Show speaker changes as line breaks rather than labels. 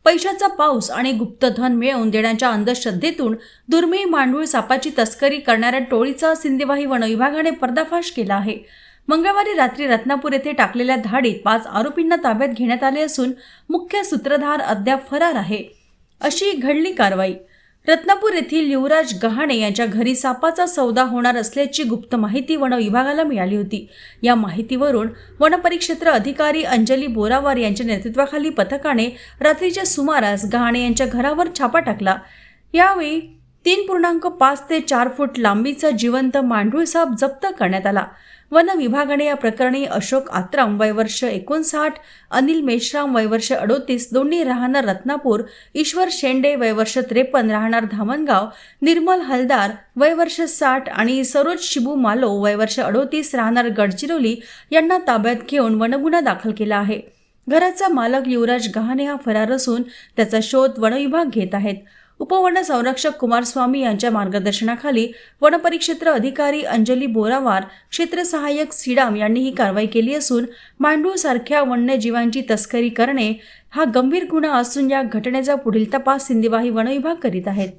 पैशाचा पाऊस आणि गुप्तधन मिळवून देण्याच्या अंधश्रद्धेतून दुर्मिळ मांडूळ सापाची तस्करी करणाऱ्या टोळीचा सिंदेवाही वन विभागाने पर्दाफाश केला आहे. मंगळवारी रात्री रत्नापूर येथे टाकलेल्या धाडीत 5 आरोपींना ताब्यात घेण्यात आले असून मुख्य सूत्रधार अद्याप फरार आहे. अशी घडली कारवाई. रत्नापूर येथील युवराज गहाणे यांच्या घरी सापाचा सौदा होणार असल्याची गुप्त माहिती वन विभागाला मिळाली होती. या माहितीवरून वनपरिक्षेत्र अधिकारी अंजली बोरावार यांच्या नेतृत्वाखाली पथकाने रात्रीच्या सुमारास गहाणे यांच्या घरावर छापा टाकला. यावेळी 3.5 ते 4 फूट लांबीचा जिवंत मांडूळ साप जप्त करण्यात आला. वन विभागाने या प्रकरणी अशोक आत्राम वय वर्ष 59, अनिल मेश्राम वय वर्ष 38 दोन्ही राहणार रत्नापूर, ईश्वर शेंडे वय वर्ष 53 राहणार धामणगाव, निर्मल हलदार वय वर्ष 60 आणि सरोज शिबू मालो वय वर्ष 38 राहणार गडचिरोली यांना ताब्यात घेऊन वनगुन्हा दाखल केला आहे. घराचा मालक युवराज गहाणे हा फरार असून त्याचा शोध वन विभाग घेत आहेत. उपवन संरक्षक कुमारस्वामी यांच्या मार्गदर्शनाखाली वनपरिक्षेत्र अधिकारी अंजली बोरावार, क्षेत्र सहाय्यक सीडाम यांनी ही कारवाई केली असून मांडूळ सारख्या वन्यजीवांची तस्करी करणे हा गंभीर गुन्हा असून या घटनेचा पुढील तपास सिंदेवाही वन विभाग करीत आहेत.